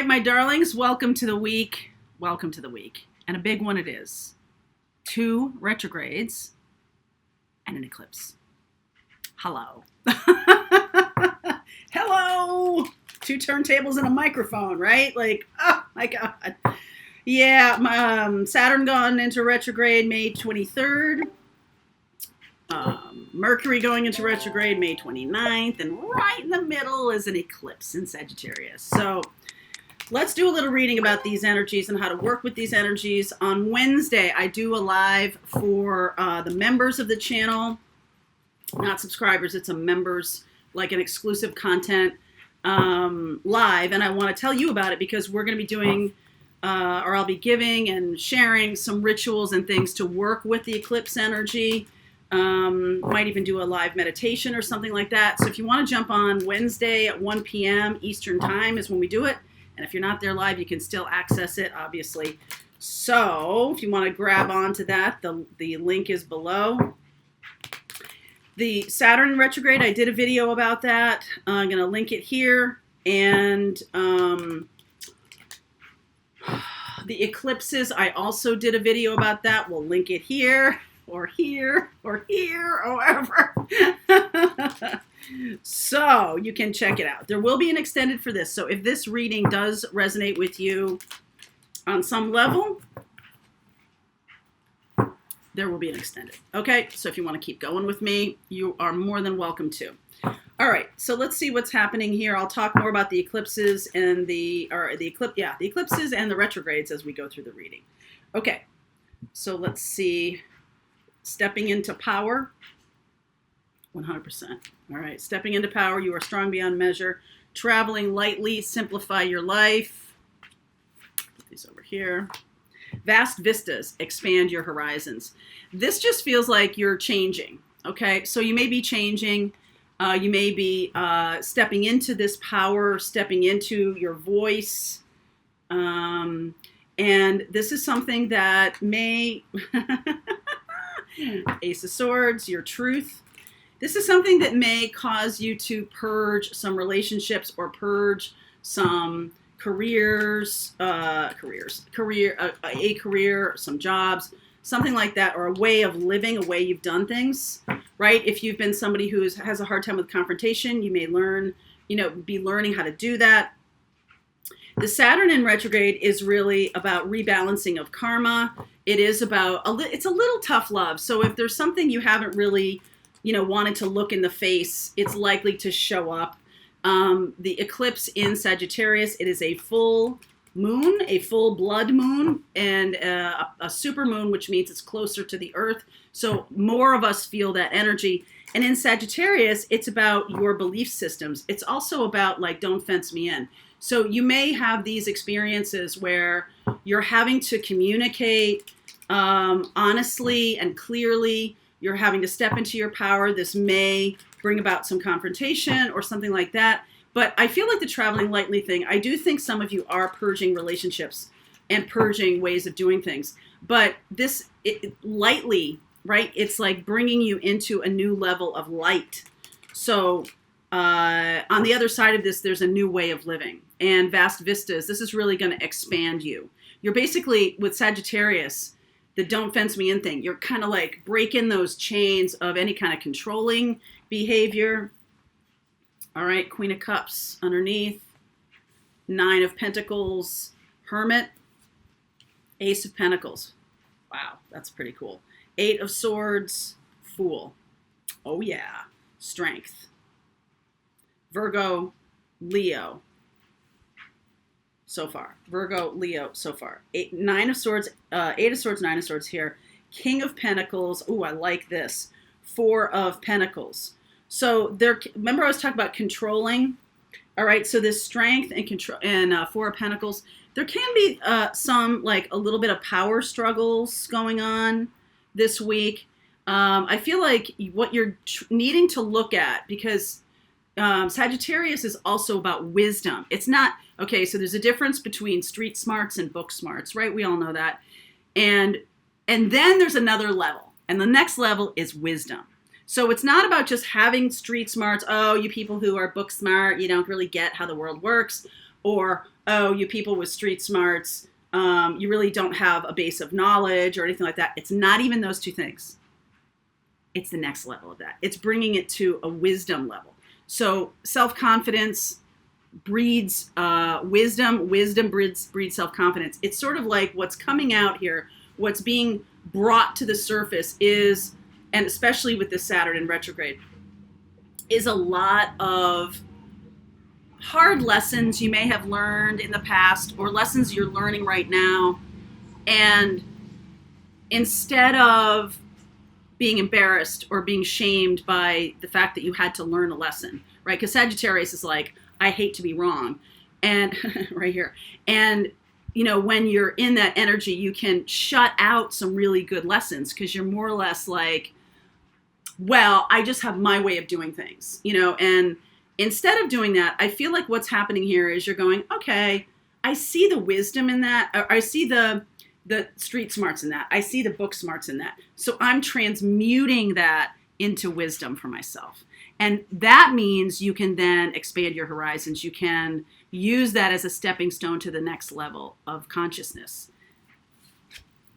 right, my darlings, welcome to the week. Welcome to the week. And a big one it is. 2 retrogrades and an eclipse. Hello. Hello. 2 turntables and a microphone, right? Like, oh my God. Yeah, Saturn gone into retrograde May 23rd. Mercury going into retrograde May 29th. And right in the middle is an eclipse in Sagittarius. So let's do a little reading about these energies and how to work with these energies. On Wednesday, I do a live for the members of the channel. Not subscribers, it's a members, like an exclusive content live. And I want to tell you about it because we're going to be doing, or I'll be giving and sharing some rituals and things to work with the eclipse energy. Might even do a live meditation or something like that. So if you want to jump on Wednesday at 1 p.m. Eastern time is when we do it. And if you're not there live, you can still access it, obviously. So if you want to grab onto that, the link is below. The Saturn retrograde, I did a video about that. I'm going to link it here. And the eclipses, I also did a video about that. We'll link it here. Or here, or here, or wherever. So you can check it out. There will be an extended for this. So if this reading does resonate with you on some level, there will be an extended. Okay, so if you want to keep going with me, you are more than welcome to. All right, so let's see what's happening here. I'll talk more about the eclipses and the eclipses and the retrogrades as we go through the reading. Okay, so let's see. Stepping into power, 100%. All right, stepping into power, you are strong beyond measure. Traveling lightly, simplify your life. Put these over here. Vast vistas, expand your horizons. This just feels like you're changing, okay? So you may be changing. You may be stepping into this power, stepping into your voice. And this is something that may... Ace of Swords, your truth. This is something that may cause you to purge some relationships or purge some careers, a career, some jobs, something like that, or a way of living, a way you've done things, right? If you've been somebody who has a hard time with confrontation, you may learn, be learning how to do that. The Saturn in retrograde is really about rebalancing of karma. It is about, it's a little tough love. So if there's something you haven't really, wanted to look in the face, it's likely to show up. The eclipse in Sagittarius, it is a full moon, a full blood moon, and a super moon, which means it's closer to the earth. So more of us feel that energy. And in Sagittarius, it's about your belief systems. It's also about don't fence me in. So you may have these experiences where you're having to communicate honestly and clearly. You're having to step into your power. This may bring about some confrontation or something like that. But I feel like the traveling lightly thing, I do think some of you are purging relationships and purging ways of doing things. But this lightly, right? It's like bringing you into a new level of light. So on the other side of this, there's a new way of living. And vast vistas, this is really going to expand you. You're basically, with Sagittarius, the don't fence me in thing, you're kind of like breaking those chains of any kind of controlling behavior. All right, Queen of Cups underneath, 9 of Pentacles, Hermit, Ace of Pentacles. Wow, that's pretty cool. 8 of Swords, Fool. Oh yeah, Strength. Virgo, Leo. So far. Virgo, Leo, so far. 9 of Swords, 8 of Swords, 9 of Swords here. King of Pentacles. Ooh, I like this. 4 of Pentacles. So remember I was talking about controlling? All right, so this strength and control and 4 of Pentacles. There can be some, a little bit of power struggles going on this week. I feel like what you're needing to look at, because Sagittarius is also about wisdom. It's not, okay, so there's a difference between street smarts and book smarts, right? We all know that. And then there's another level. And the next level is wisdom. So it's not about just having street smarts. Oh, you people who are book smart, you don't really get how the world works. or, oh, you people with street smarts, you really don't have a base of knowledge or anything like that. It's not even those two things. It's the next level of that. It's bringing it to a wisdom level. So self-confidence breeds wisdom. Wisdom breeds self-confidence. It's sort of like what's coming out here, what's being brought to the surface is, and especially with this Saturn in retrograde, is a lot of hard lessons you may have learned in the past or lessons you're learning right now. And instead of being embarrassed or being shamed by the fact that you had to learn a lesson, right? Because Sagittarius is like, I hate to be wrong. And right here. And, you know, when you're in that energy, you can shut out some really good lessons because you're more or less like, well, I just have my way of doing things, you know, and instead of doing that, I feel like what's happening here is you're going, okay, I see the wisdom in that. Or I see the street smarts in that. I see the book smarts in that. So I'm transmuting that into wisdom for myself. And that means you can then expand your horizons. You can use that as a stepping stone to the next level of consciousness.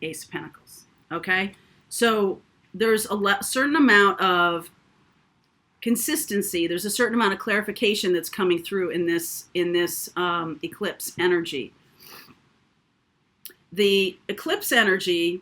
Ace of Pentacles. Okay? So there's a certain amount of consistency. There's a certain amount of clarification that's coming through in this eclipse energy. The eclipse energy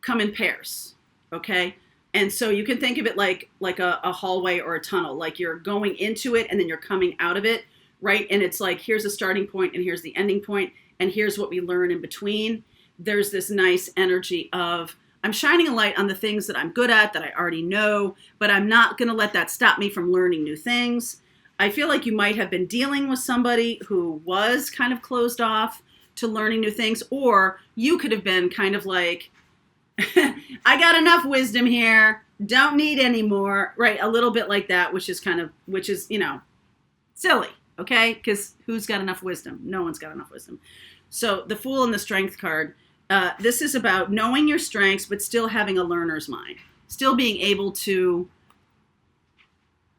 come in pairs, okay? And so you can think of it like a hallway or a tunnel, like you're going into it and then you're coming out of it, right? And it's like, here's a starting point and here's the ending point and here's what we learn in between. There's this nice energy of, I'm shining a light on the things that I'm good at, that I already know, but I'm not going to let that stop me from learning new things. I feel like you might have been dealing with somebody who was kind of closed off to learning new things, or you could have been kind of like, I got enough wisdom here, don't need any more, right? A little bit like that, which is, you know, silly, okay? Because who's got enough wisdom? No one's got enough wisdom. So the Fool and the Strength card, this is about knowing your strengths, but still having a learner's mind, still being able to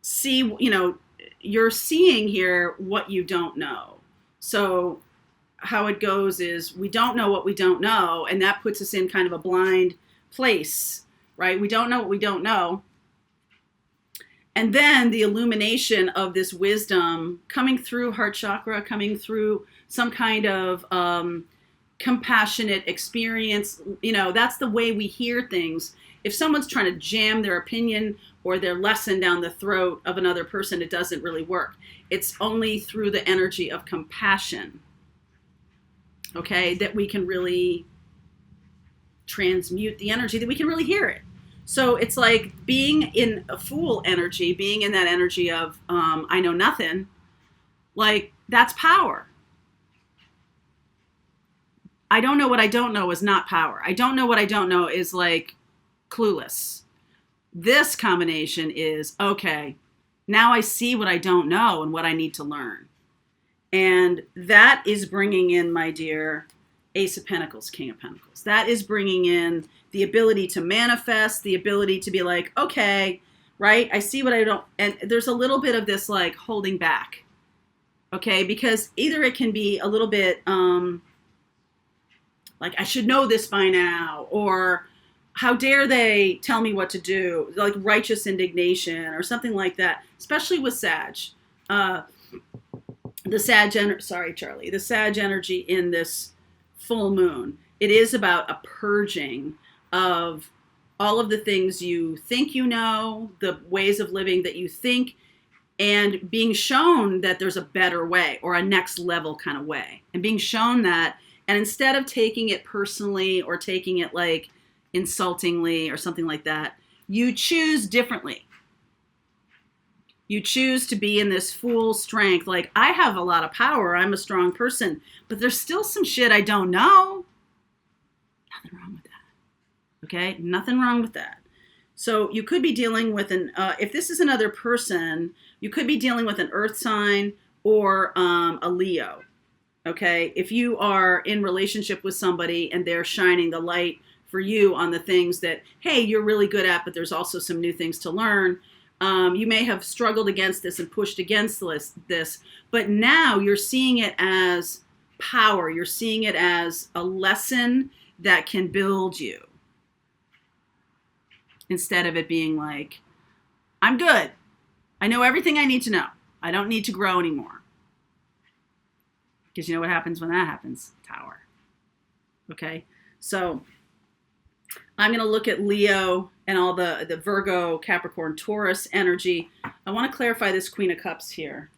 see, you know, you're seeing here what you don't know. So how it goes is we don't know what we don't know, and that puts us in kind of a blind place, right? We don't know what we don't know. And then the illumination of this wisdom coming through heart chakra, coming through some kind of compassionate experience, you know, that's the way we hear things. If someone's trying to jam their opinion or their lesson down the throat of another person, it doesn't really work. It's only through the energy of compassion, okay, that we can really transmute the energy, that we can really hear it. So it's like being in a Fool energy, being in that energy of I know nothing, like that's power. I don't know what I don't know is not power. I don't know what I don't know is like clueless. This combination is, okay, now I see what I don't know and what I need to learn. And that is bringing in, my dear, Ace of Pentacles, King of Pentacles. That is bringing in the ability to manifest, the ability to be like, okay, right? I see what I don't, and there's a little bit of this like holding back, okay? Because either it can be a little bit like, I should know this by now, or how dare they tell me what to do, like righteous indignation or something like that, especially with Sag. The Sag energy in this full moon. It is about a purging of all of the things you think you know, the ways of living that you think, and being shown that there's a better way or a next level kind of way, and being shown that. And instead of taking it personally or taking it like insultingly or something like that, you choose differently. You choose to be in this full strength. Like, I have a lot of power. I'm a strong person, but there's still some shit I don't know. Nothing wrong with that. Okay? Nothing wrong with that. So you could be dealing with if this is another person, you could be dealing with an earth sign or a Leo. Okay, if you are in relationship with somebody and they're shining the light for you on the things that, hey, you're really good at, but there's also some new things to learn, You may have struggled against this and pushed against this, but now you're seeing it as power. You're seeing it as a lesson that can build you, instead of it being like, I'm good. I know everything I need to know. I don't need to grow anymore. Because you know what happens when that happens? Tower. Okay? So I'm going to look at Leo and all the Virgo, Capricorn, Taurus energy. I want to clarify this Queen of Cups here.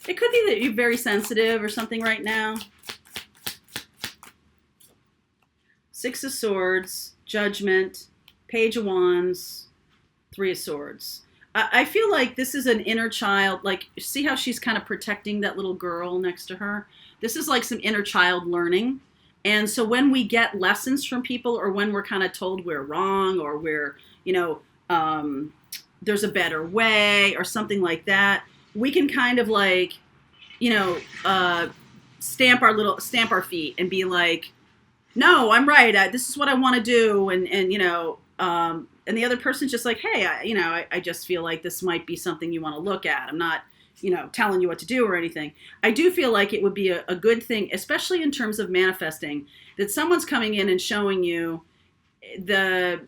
It could be that you're very sensitive or something right now. Six of Swords, Judgment, Page of Wands, Three of Swords. I feel like this is an inner child. Like, see how she's kind of protecting that little girl next to her? This is like some inner child learning. And so when we get lessons from people, or when we're kind of told we're wrong, or we're, there's a better way or something like that, we can kind of like, stamp our feet and be like, no, I'm right. This is what I want to do. And the other person's just like, hey, I just feel like this might be something you want to look at. I'm not, telling you what to do or anything. I do feel like it would be a good thing, especially in terms of manifesting, that someone's coming in and showing you the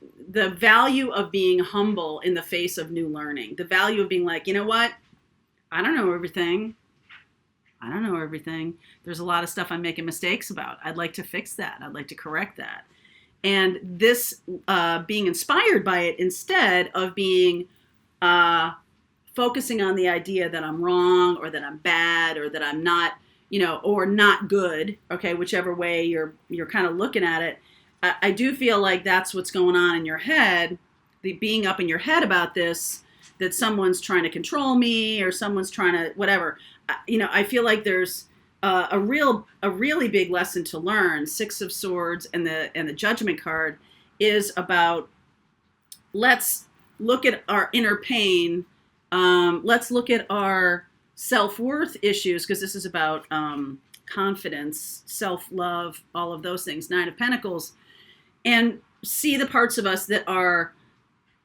value of being humble in the face of new learning. The value of being like, you know what? I don't know everything. There's a lot of stuff I'm making mistakes about. I'd like to fix that. I'd like to correct that. And this being inspired by it, instead of being focusing on the idea that I'm wrong, or that I'm bad, or that I'm not, or not good, okay, whichever way you're kind of looking at it. I do feel like that's what's going on in your head, the being up in your head about this, that someone's trying to control me, or someone's trying to whatever. I feel like there's a really big lesson to learn. Six of Swords and the Judgment card is about, let's look at our inner pain. Let's look at our self-worth issues, because this is about confidence, self-love, all of those things. Nine of Pentacles, and see the parts of us that are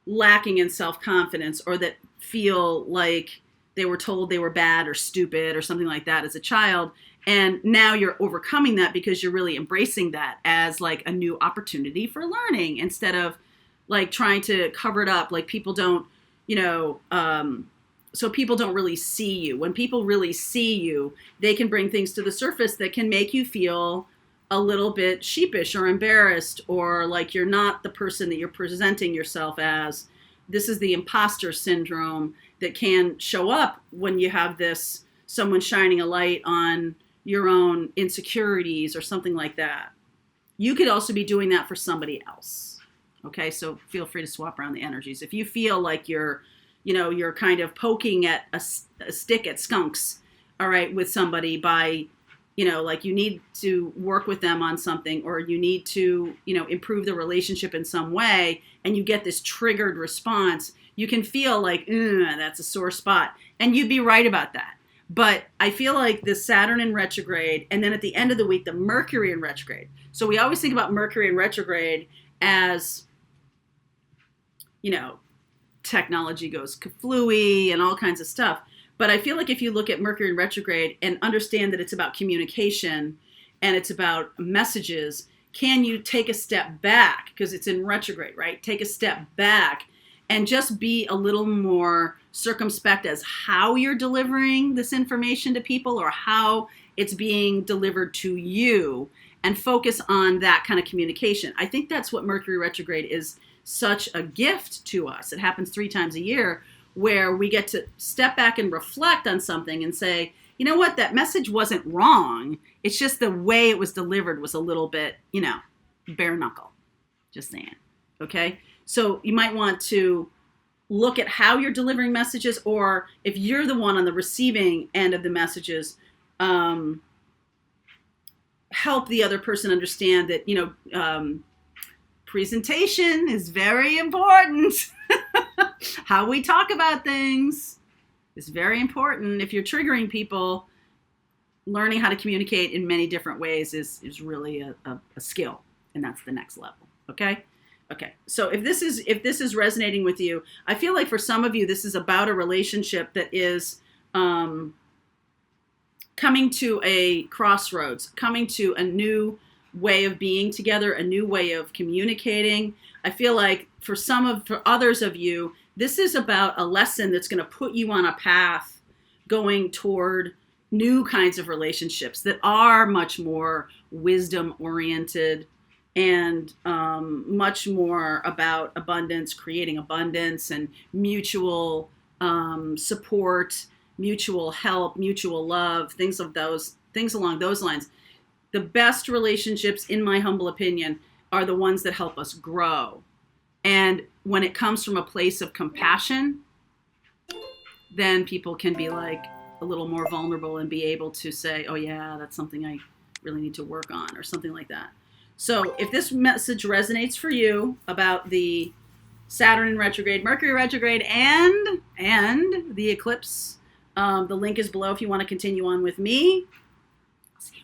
lacking in self-confidence, or that feel like they were told they were bad or stupid or something like that as a child. And now you're overcoming that because you're really embracing that as like a new opportunity for learning, instead of like trying to cover it up. Like people don't, so people don't really see you. When people really see you, they can bring things to the surface that can make you feel a little bit sheepish or embarrassed, or like you're not the person that you're presenting yourself as. This is the imposter syndrome that can show up when you have this, someone shining a light on your own insecurities or something like that. You could also be doing that for somebody else. Okay, so feel free to swap around the energies. If you feel like you're kind of poking at a stick at skunks, all right, with somebody by, like you need to work with them on something, or you need to, improve the relationship in some way, and you get this triggered response, you can feel like, that's a sore spot. And you'd be right about that. But I feel like the Saturn in retrograde, and then at the end of the week, the Mercury in retrograde. So we always think about Mercury in retrograde as, technology goes kaflooey and all kinds of stuff. But I feel like if you look at Mercury in retrograde and understand that it's about communication and it's about messages, can you take a step back? Because it's in retrograde, right? Take a step back and just be a little more circumspect as how you're delivering this information to people, or how it's being delivered to you, and focus on that kind of communication. I think that's what Mercury retrograde is, such a gift to us. It happens 3 times a year, where we get to step back and reflect on something and say, you know what, that message wasn't wrong. It's just the way it was delivered was a little bit, bare knuckle. Just saying. Okay? So you might want to look at how you're delivering messages, or if you're the one on the receiving end of the messages, help the other person understand that, presentation is very important. How we talk about things is very important. If you're triggering people, learning how to communicate in many different ways is really a skill, and that's the next level. Okay? Okay, so if this is resonating with you, I feel like for some of you, this is about a relationship that is coming to a crossroads, coming to a new way of being together, a new way of communicating. I feel like for others of you, this is about a lesson that's going to put you on a path going toward new kinds of relationships that are much more wisdom oriented and much more about abundance, creating abundance and mutual support, mutual help, mutual love, things along those lines. The best relationships, in my humble opinion, are the ones that help us grow. And when it comes from a place of compassion, then people can be like a little more vulnerable and be able to say, oh yeah, that's something I really need to work on, or something like that. So if this message resonates for you about the Saturn retrograde, Mercury retrograde, and the eclipse, the link is below if you want to continue on with me. See you.